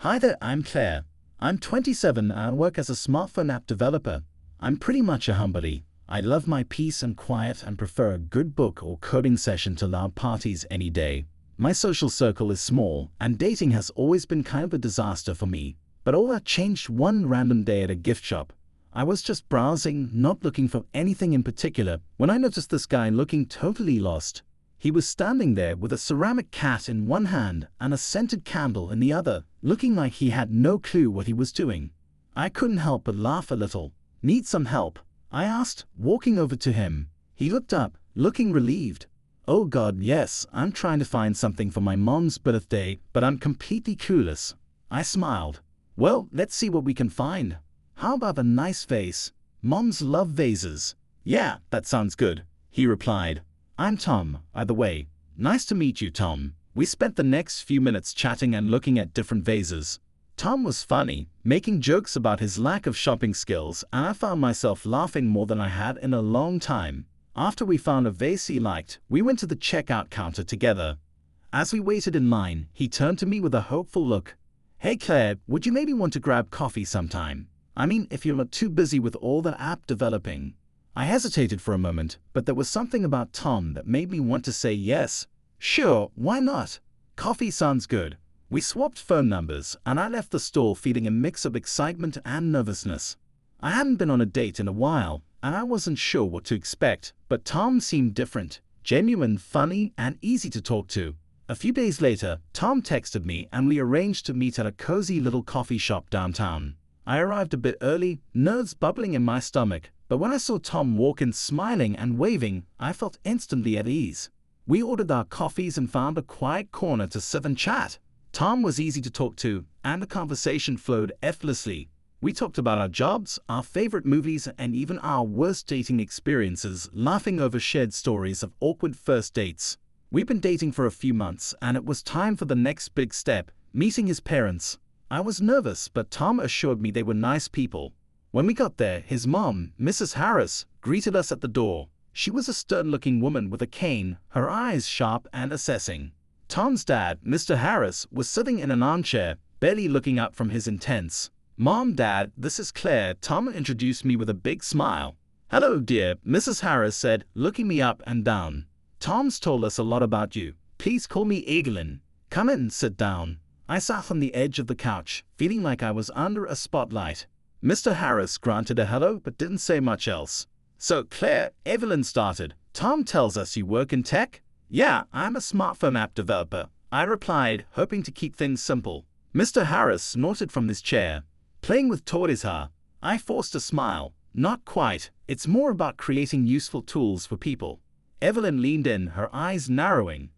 Hi there, I'm Claire. I'm 27 and I work as a smartphone app developer. I'm pretty much a homebody. I love my peace and quiet and prefer a good book or coding session to loud parties any day. My social circle is small and dating has always been kind of a disaster for me. But all that changed one random day at a gift shop. I was just browsing, not looking for anything in particular, when I noticed this guy looking totally lost. He was standing there with a ceramic cat in one hand and a scented candle in the other, looking like he had no clue what he was doing. I couldn't help but laugh a little. "Need some help?" I asked, walking over to him. He looked up, looking relieved. "Oh God, yes, I'm trying to find something for my mom's birthday, but I'm completely clueless." I smiled. "Well, let's see what we can find. How about a nice vase? Moms love vases." "Yeah, that sounds good," he replied. "I'm Tom, by the way. Nice to meet you, Tom." We spent the next few minutes chatting and looking at different vases. Tom was funny, making jokes about his lack of shopping skills, and I found myself laughing more than I had in a long time. After we found a vase he liked, we went to the checkout counter together. As we waited in line, he turned to me with a hopeful look. "Hey Claire, would you maybe want to grab coffee sometime? I mean, if you're not too busy with all that app developing." I hesitated for a moment, but there was something about Tom that made me want to say yes. Sure, why not? Coffee sounds good. We swapped phone numbers, and I left the store feeling a mix of excitement and nervousness. I hadn't been on a date in a while, and I wasn't sure what to expect, but Tom seemed different, genuine, funny, and easy to talk to. A few days later, Tom texted me and we arranged to meet at a cozy little coffee shop downtown. I arrived a bit early, nerves bubbling in my stomach, but when I saw Tom walk in smiling and waving, I felt instantly at ease. We ordered our coffees and found a quiet corner to sit and chat. Tom was easy to talk to, and the conversation flowed effortlessly. We talked about our jobs, our favorite movies, and even our worst dating experiences, laughing over shared stories of awkward first dates. We've been dating for a few months, and it was time for the next big step, meeting his parents. I was nervous, but Tom assured me they were nice people. When we got there, his mom, Mrs. Harris, greeted us at the door. She was a stern-looking woman with a cane, her eyes sharp and assessing. Tom's dad, Mr. Harris, was sitting in an armchair, barely looking up from his intense. "Mom, Dad, this is Claire," Tom introduced me with a big smile. "Hello, dear," Mrs. Harris said, looking me up and down. "Tom's told us a lot about you. Please call me Evelyn. Come in, sit down." I sat on the edge of the couch, feeling like I was under a spotlight. Mr. Harris granted a hello but didn't say much else. "So, Claire," Evelyn started, "Tom tells us you work in tech?" "Yeah, I'm a smartphone app developer," I replied, hoping to keep things simple. Mr. Harris snorted from his chair. "Playing with toys, huh?" I forced a smile. "Not quite. It's more about creating useful tools for people." Evelyn leaned in, her eyes narrowing.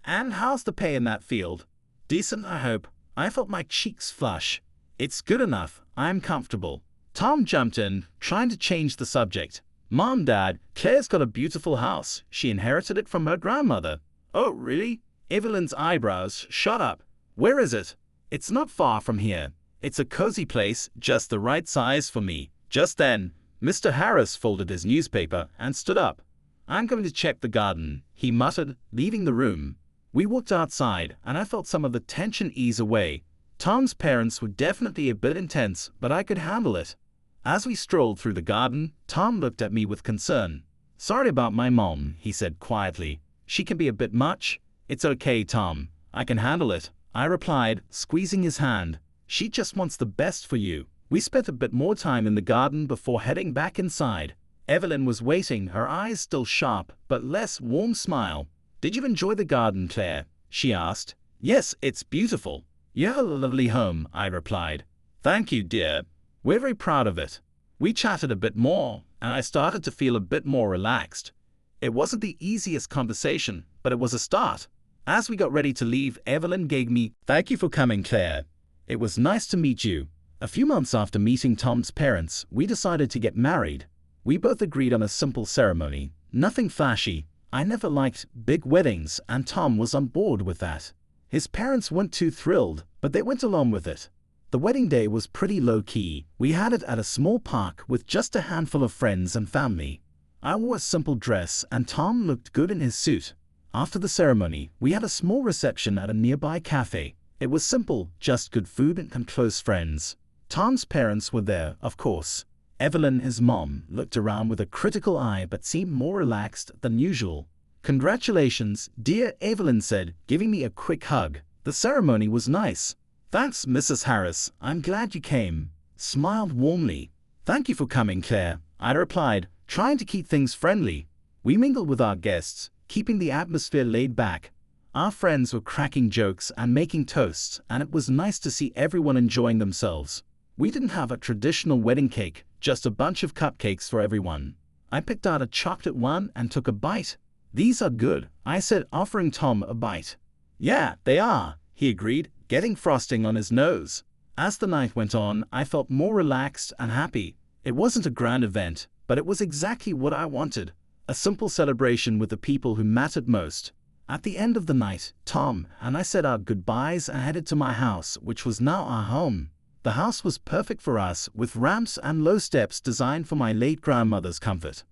"And how's the pay in that field?" "Decent, I hope." I felt my cheeks flush. "It's good enough. I'm comfortable." Tom jumped in, trying to change the subject. "Mom, Dad, Claire's got a beautiful house. She inherited it from her grandmother." "Oh, really?" Evelyn's eyebrows shot up. "Where is it?" "It's not far from here. It's a cozy place, just the right size for me." Just then, Mr. Harris folded his newspaper and stood up. "I'm going to check the garden," he muttered, leaving the room. We walked outside, and I felt some of the tension ease away. Tom's parents were definitely a bit intense, but I could handle it. As we strolled through the garden, Tom looked at me with concern. "Sorry about my mom," he said quietly. "She can be a bit much." "It's okay, Tom. I can handle it," I replied, squeezing his hand. "She just wants the best for you." We spent a bit more time in the garden before heading back inside. Evelyn was waiting, her eyes still sharp, but less warm smile. "Did you enjoy the garden, Claire?" she asked. "Yes, it's beautiful." "You have a lovely home," I replied. "Thank you, dear. We're very proud of it." We chatted a bit more, and I started to feel a bit more relaxed. It wasn't the easiest conversation, but it was a start. As we got ready to leave, Evelyn gave me, "Thank you for coming, Claire. It was nice to meet you." A few months after meeting Tom's parents, we decided to get married. We both agreed on a simple ceremony, nothing flashy. I never liked big weddings, and Tom was on board with that. His parents weren't too thrilled, but they went along with it. The wedding day was pretty low-key. We had it at a small park with just a handful of friends and family. I wore a simple dress, and Tom looked good in his suit. After the ceremony, we had a small reception at a nearby cafe. It was simple, just good food and close friends. Tom's parents were there, of course. Evelyn, his mom, looked around with a critical eye but seemed more relaxed than usual. "Congratulations, dear," Evelyn said, giving me a quick hug. "The ceremony was nice." "Thanks, Mrs. Harris. I'm glad you came." Smiled warmly. "Thank you for coming, Claire," I replied, trying to keep things friendly. We mingled with our guests, keeping the atmosphere laid back. Our friends were cracking jokes and making toasts, and it was nice to see everyone enjoying themselves. We didn't have a traditional wedding cake, just a bunch of cupcakes for everyone. I picked out a chocolate one and took a bite. "These are good," I said, offering Tom a bite. "Yeah, they are," he agreed, getting frosting on his nose. As the night went on, I felt more relaxed and happy. It wasn't a grand event, but it was exactly what I wanted. A simple celebration with the people who mattered most. At the end of the night, Tom and I said our goodbyes and headed to my house, which was now our home. The house was perfect for us, with ramps and low steps designed for my late grandmother's comfort.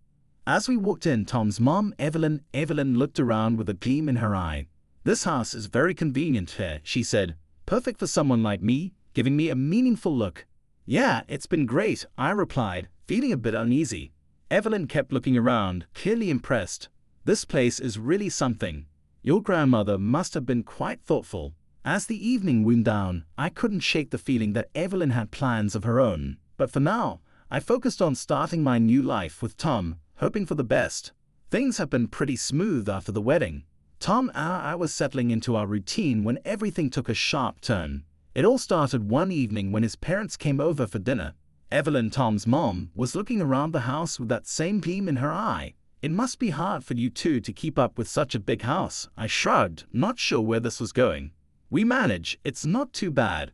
As we walked in, Tom's mom, Evelyn looked around with a gleam in her eye. "This house is very convenient here," she said. "Perfect for someone like me," giving me a meaningful look. "Yeah, it's been great," I replied, feeling a bit uneasy. Evelyn kept looking around, clearly impressed. "This place is really something. Your grandmother must have been quite thoughtful." As the evening wound down, I couldn't shake the feeling that Evelyn had plans of her own. But for now, I focused on starting my new life with Tom, hoping for the best. Things have been pretty smooth after the wedding. Tom and I was settling into our routine when everything took a sharp turn. It all started one evening when his parents came over for dinner. Evelyn, Tom's mom, was looking around the house with that same gleam in her eye. "It must be hard for you two to keep up with such a big house," I shrugged, not sure where this was going. "We manage, it's not too bad."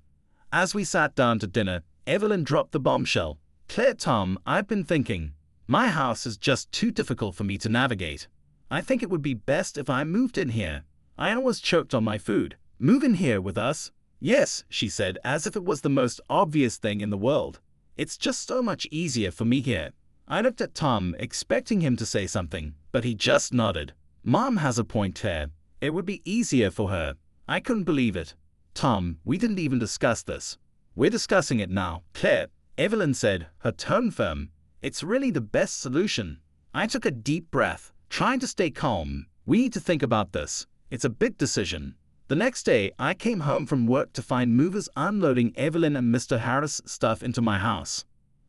As we sat down to dinner, Evelyn dropped the bombshell. "Claire, Tom, I've been thinking. My house is just too difficult for me to navigate. I think it would be best if I moved in here." I almost choked on my food. "Move in here with us?" "Yes," she said, as if it was the most obvious thing in the world. "It's just so much easier for me here." I looked at Tom, expecting him to say something, but he just nodded. "Mom has a point here. It would be easier for her." I couldn't believe it. "Tom, we didn't even discuss this." "We're discussing it now, Claire," Evelyn said, her tone firm. "It's really the best solution." I took a deep breath, trying to stay calm. "We need to think about this. It's a big decision." The next day, I came home from work to find movers unloading Evelyn and Mr. Harris' stuff into my house.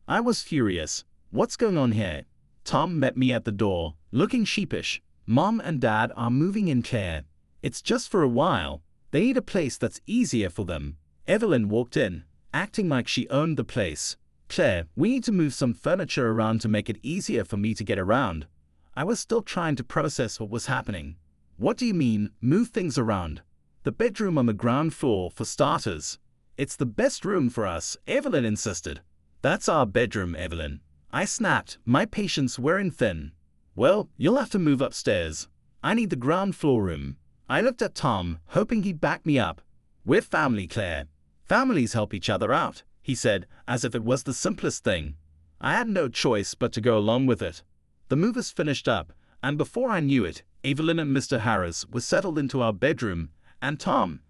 I was furious. "What's going on here?" Tom met me at the door, looking sheepish. "Mom and Dad are moving in, Claire. It's just for a while. They need a place that's easier for them." Evelyn walked in, acting like she owned the place. "Claire, we need to move some furniture around to make it easier for me to get around." I was still trying to process what was happening. "What do you mean, move things around?" "The bedroom on the ground floor, for starters." "It's the best room for us," Evelyn insisted. "That's our bedroom, Evelyn." I snapped, my patience wearing thin. "Well, you'll have to move upstairs. I need the ground floor room." I looked at Tom, hoping he'd back me up. "We're family, Claire. Families help each other out," he said, as if it was the simplest thing. I had no choice but to go along with it. The movers finished up, and before I knew it, Evelyn and Mr. Harris were settled into our bedroom, and Tom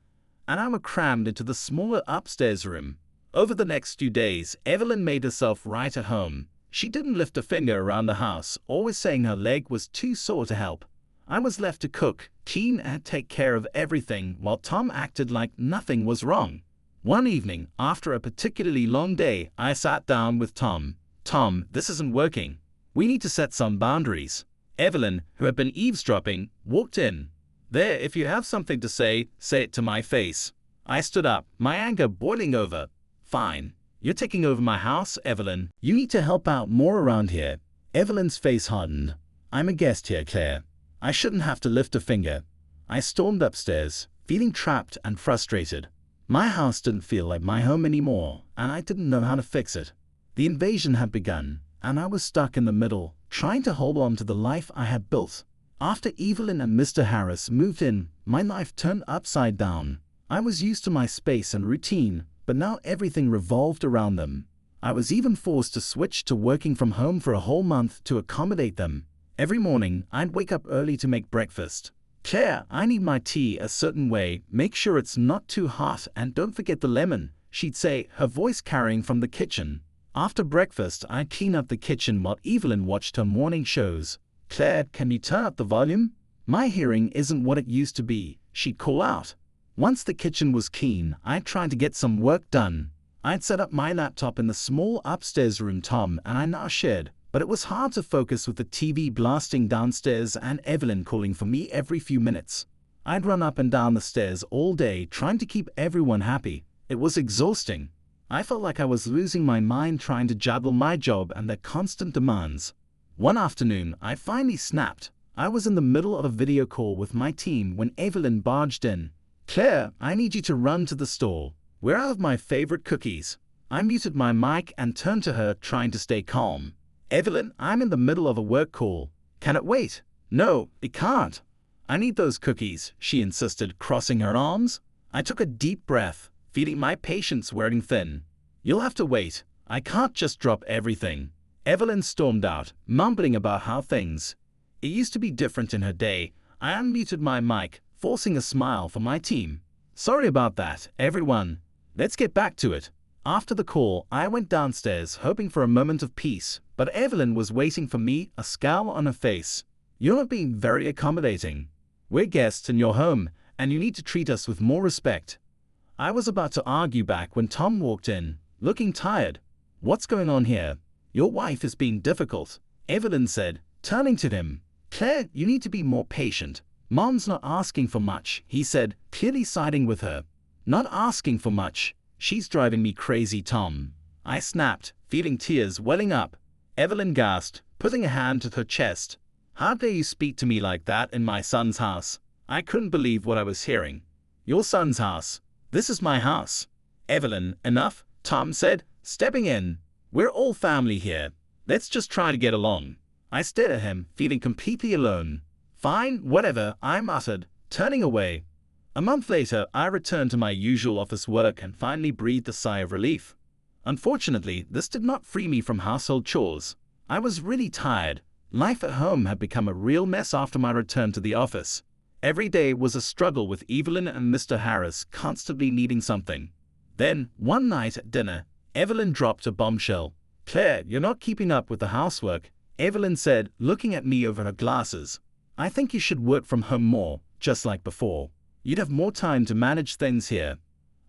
and I were crammed into the smaller upstairs room. Over the next few days, Evelyn made herself right at home. She didn't lift a finger around the house, always saying her leg was too sore to help. I was left to cook, clean, and take care of everything while Tom acted like nothing was wrong. One evening, after a particularly long day, I sat down with Tom. "Tom, this isn't working. We need to set some boundaries." Evelyn, who had been eavesdropping, walked in. "There, if you have something to say it to my face." I stood up, my anger boiling over. "Fine. You're taking over my house, Evelyn. You need to help out more around here." Evelyn's face hardened. "I'm a guest here, Claire. I shouldn't have to lift a finger." I stormed upstairs, feeling trapped and frustrated. My house didn't feel like my home anymore, and I didn't know how to fix it. The invasion had begun, and I was stuck in the middle, trying to hold on to the life I had built. After Evelyn and Mr. Harris moved in, my life turned upside down. I was used to my space and routine, but now everything revolved around them. I was even forced to switch to working from home for a whole month to accommodate them. Every morning, I'd wake up early to make breakfast. Claire, I need my tea a certain way. Make sure it's not too hot and don't forget the lemon, she'd say, her voice carrying from the kitchen. After breakfast, I'd clean up the kitchen while Evelyn watched her morning shows. Claire, can you turn up the volume? My hearing isn't what it used to be, she'd call out. Once the kitchen was clean, I'd try to get some work done. I'd set up my laptop in the small upstairs room Tom and I now shared, but it was hard to focus with the TV blasting downstairs and Evelyn calling for me every few minutes. I'd run up and down the stairs all day trying to keep everyone happy. It was exhausting. I felt like I was losing my mind trying to juggle my job and their constant demands. One afternoon, I finally snapped. I was in the middle of a video call with my team when Evelyn barged in. Claire, I need you to run to the store. We're out of my favorite cookies. I muted my mic and turned to her, trying to stay calm. Evelyn, I'm in the middle of a work call. Can it wait? No, it can't. I need those cookies, she insisted, crossing her arms. I took a deep breath, feeling my patience wearing thin. You'll have to wait. I can't just drop everything. Evelyn stormed out, mumbling about how things. It used to be different in her day. I unmuted my mic, forcing a smile for my team. Sorry about that, everyone. Let's get back to it. After the call, I went downstairs, hoping for a moment of peace, but Evelyn was waiting for me, a scowl on her face. You're not being very accommodating. We're guests in your home, and you need to treat us with more respect. I was about to argue back when Tom walked in, looking tired. What's going on here? Your wife is being difficult, Evelyn said, turning to him. Claire, you need to be more patient. Mom's not asking for much, he said, clearly siding with her. Not asking for much. She's driving me crazy, Tom. I snapped, feeling tears welling up. Evelyn gasped, putting a hand to her chest. How dare you speak to me like that in my son's house? I couldn't believe what I was hearing. Your son's house. This is my house. Evelyn, enough, Tom said, stepping in. We're all family here. Let's just try to get along. I stared at him, feeling completely alone. Fine, whatever, I muttered, turning away. A month later, I returned to my usual office work and finally breathed a sigh of relief. Unfortunately, this did not free me from household chores. I was really tired. Life at home had become a real mess after my return to the office. Every day was a struggle with Evelyn and Mr. Harris constantly needing something. Then, one night at dinner, Evelyn dropped a bombshell. Claire, you're not keeping up with the housework, Evelyn said, looking at me over her glasses. I think you should work from home more, just like before. You'd have more time to manage things here.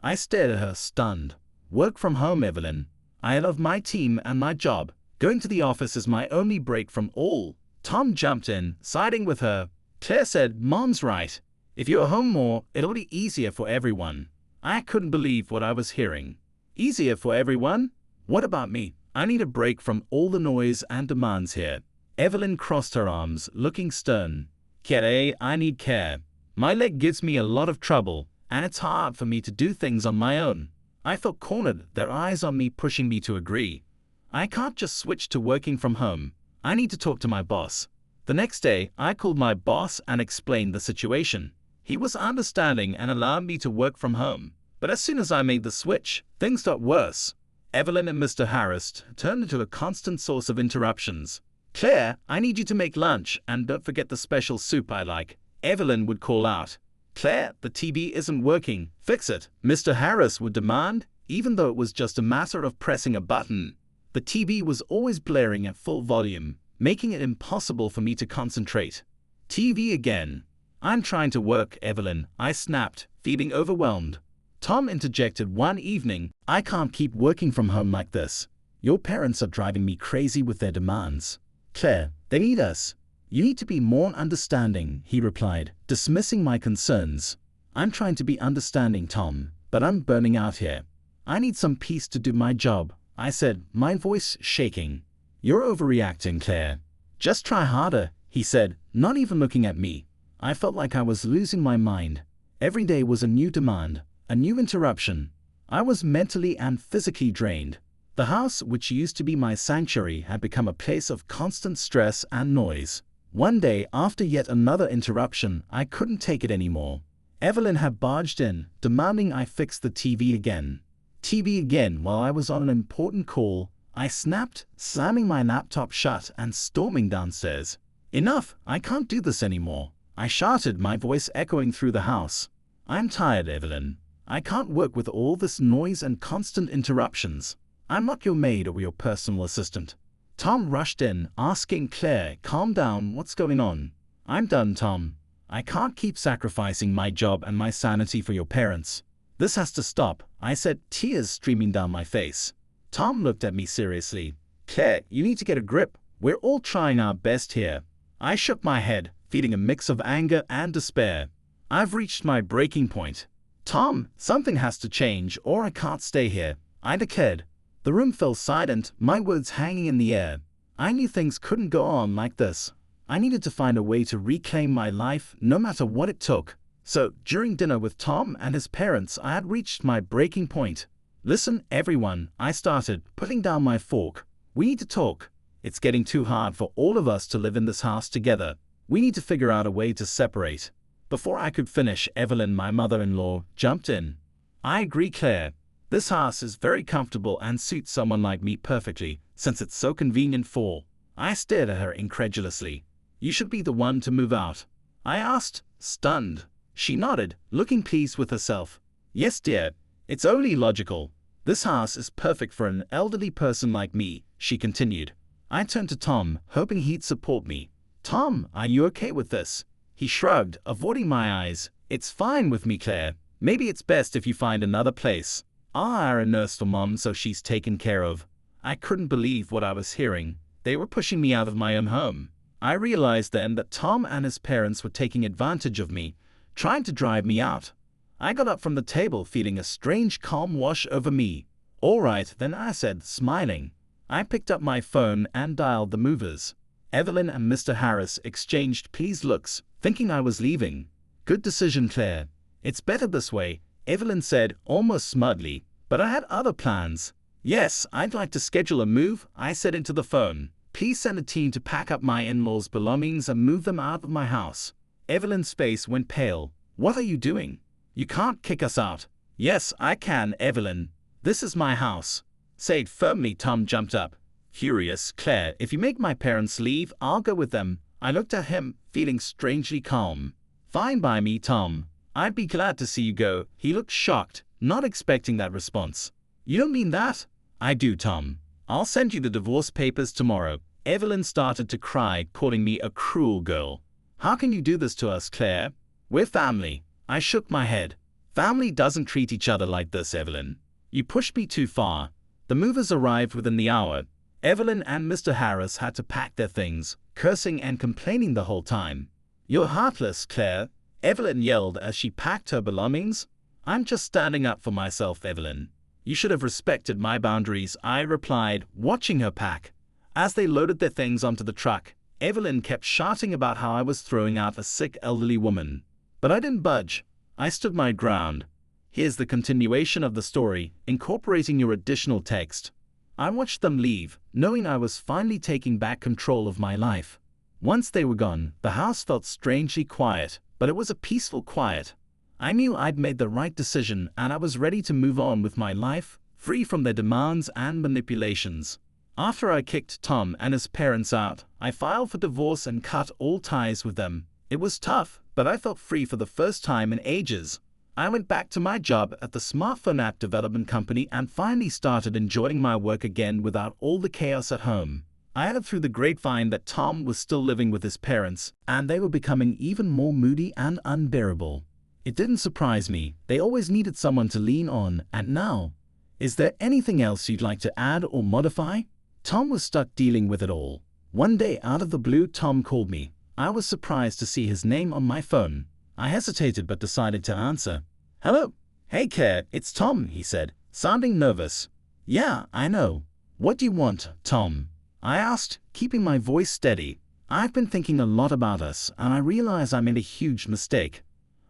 I stared at her, stunned. Work from home, Evelyn. I love my team and my job. Going to the office is my only break from all. Tom jumped in, siding with her. Claire said, Mom's right. If you're home more, it'll be easier for everyone. I couldn't believe what I was hearing. Easier for everyone? What about me? I need a break from all the noise and demands here. Evelyn crossed her arms, looking stern. Claire, I need care. My leg gives me a lot of trouble, and it's hard for me to do things on my own. I felt cornered, their eyes on me pushing me to agree. I can't just switch to working from home. I need to talk to my boss. The next day, I called my boss and explained the situation. He was understanding and allowed me to work from home. But as soon as I made the switch, things got worse. Evelyn and Mr. Harris turned into a constant source of interruptions. Claire, I need you to make lunch, and don't forget the special soup I like, Evelyn would call out. Claire, the TV isn't working. Fix it, Mr. Harris would demand, even though it was just a matter of pressing a button. The TV was always blaring at full volume, making it impossible for me to concentrate. TV again. I'm trying to work, Evelyn, I snapped, feeling overwhelmed. Tom interjected one evening, I can't keep working from home like this. Your parents are driving me crazy with their demands. Claire, they need us. You need to be more understanding, he replied, dismissing my concerns. I'm trying to be understanding, Tom, but I'm burning out here. I need some peace to do my job, I said, my voice shaking. You're overreacting, Claire. Just try harder, he said, not even looking at me. I felt like I was losing my mind. Every day was a new demand, a new interruption. I was mentally and physically drained. The house, which used to be my sanctuary, had become a place of constant stress and noise. One day, after yet another interruption, I couldn't take it anymore. Evelyn had barged in, demanding I fix the TV again. TV again while I was on an important call. I snapped, slamming my laptop shut and storming downstairs. Enough, I can't do this anymore. I shouted, my voice echoing through the house. I'm tired, Evelyn. I can't work with all this noise and constant interruptions. I'm not your maid or your personal assistant. Tom rushed in, asking, Claire, calm down, what's going on? I'm done, Tom. I can't keep sacrificing my job and my sanity for your parents. This has to stop, I said, tears streaming down my face. Tom looked at me seriously. Claire, you need to get a grip. We're all trying our best here. I shook my head, feeling a mix of anger and despair. I've reached my breaking point. Tom, something has to change or I can't stay here, I declared. The room fell silent, my words hanging in the air. I knew things couldn't go on like this. I needed to find a way to reclaim my life, no matter what it took. So, during dinner with Tom and his parents, I had reached my breaking point. Listen, everyone, I started, putting down my fork. We need to talk. It's getting too hard for all of us to live in this house together. We need to figure out a way to separate. Before I could finish, Evelyn, my mother-in-law, jumped in. I agree, Claire. This house is very comfortable and suits someone like me perfectly, since it's so convenient for. I stared at her incredulously. You should be the one to move out, I asked, stunned. She nodded, looking pleased with herself. Yes, dear. It's only logical. This house is perfect for an elderly person like me, she continued. I turned to Tom, hoping he'd support me. Tom, are you okay with this? He shrugged, avoiding my eyes. It's fine with me, Claire. Maybe it's best if you find another place. I'll hire a nurse for Mom so she's taken care of. I couldn't believe what I was hearing. They were pushing me out of my own home. I realized then that Tom and his parents were taking advantage of me, trying to drive me out. I got up from the table feeling a strange calm wash over me. All right, then, I said, smiling. I picked up my phone and dialed the movers. Evelyn and Mr. Harris exchanged pleased looks, thinking I was leaving. Good decision, Claire. It's better this way, Evelyn said, almost smugly, but I had other plans. Yes, I'd like to schedule a move, I said into the phone. Please send a team to pack up my in-laws' belongings and move them out of my house. Evelyn's face went pale. What are you doing? You can't kick us out. Yes, I can, Evelyn. This is my house. Say it firmly. Tom jumped up. Furious, Claire, if you make my parents leave, I'll go with them. I looked at him, feeling strangely calm. Fine by me, Tom. I'd be glad to see you go. He looked shocked, not expecting that response. You don't mean that? I do, Tom. I'll send you the divorce papers tomorrow. Evelyn started to cry, calling me a cruel girl. How can you do this to us, Claire? We're family. I shook my head. Family doesn't treat each other like this, Evelyn. You pushed me too far. The movers arrived within the hour. Evelyn and Mr. Harris had to pack their things, cursing and complaining the whole time. You're heartless, Claire, Evelyn yelled as she packed her belongings. I'm just standing up for myself, Evelyn. You should have respected my boundaries, I replied, watching her pack. As they loaded their things onto the truck, Evelyn kept shouting about how I was throwing out a sick elderly woman. But I didn't budge. I stood my ground. Here's the continuation of the story, incorporating your additional text. I watched them leave, knowing I was finally taking back control of my life. Once they were gone, the house felt strangely quiet, but it was a peaceful quiet. I knew I'd made the right decision and I was ready to move on with my life, free from their demands and manipulations. After I kicked Tom and his parents out, I filed for divorce and cut all ties with them. It was tough, but I felt free for the first time in ages. I went back to my job at the smartphone app development company and finally started enjoying my work again without all the chaos at home. I heard through the grapevine that Tom was still living with his parents, and they were becoming even more moody and unbearable. It didn't surprise me. They always needed someone to lean on, and now. Is there anything else you'd like to add or modify? Tom was stuck dealing with it all. One day, out of the blue, Tom called me. I was surprised to see his name on my phone. I hesitated but decided to answer. Hello. Hey, Claire, it's Tom, he said, sounding nervous. Yeah, I know. What do you want, Tom? I asked, keeping my voice steady. I've been thinking a lot about us, and I realize I made a huge mistake.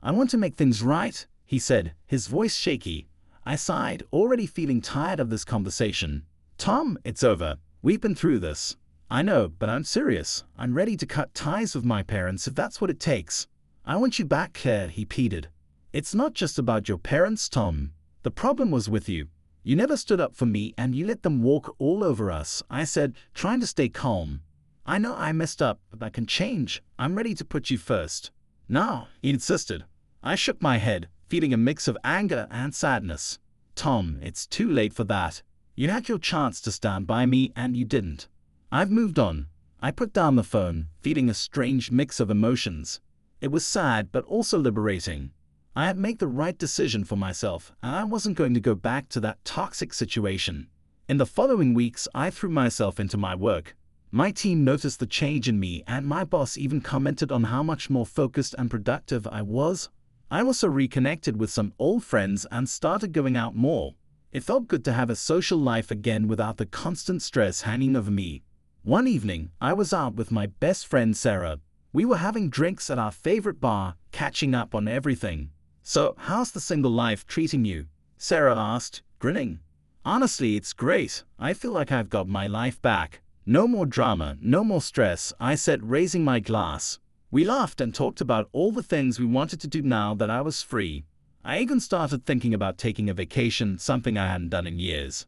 I want to make things right, he said, his voice shaky. I sighed, already feeling tired of this conversation. Tom, it's over. We've been through this. I know, but I'm serious. I'm ready to cut ties with my parents if that's what it takes. I want you back, Claire, he pleaded. It's not just about your parents, Tom. The problem was with you. You never stood up for me and you let them walk all over us, I said, trying to stay calm. I know I messed up, but I can change. I'm ready to put you first. No, he insisted. I shook my head, feeling a mix of anger and sadness. Tom, it's too late for that. You had your chance to stand by me and you didn't. I've moved on. I put down the phone, feeling a strange mix of emotions. It was sad but also liberating. I had made the right decision for myself, and I wasn't going to go back to that toxic situation. In the following weeks, I threw myself into my work. My team noticed the change in me, and my boss even commented on how much more focused and productive I was. I also reconnected with some old friends and started going out more. It felt good to have a social life again without the constant stress hanging over me. One evening, I was out with my best friend Sarah. We were having drinks at our favorite bar, catching up on everything. "So, how's the single life treating you?" Sarah asked, grinning. "Honestly, it's great. I feel like I've got my life back. No more drama, no more stress," I said, raising my glass. We laughed and talked about all the things we wanted to do now that I was free. I even started thinking about taking a vacation, something I hadn't done in years.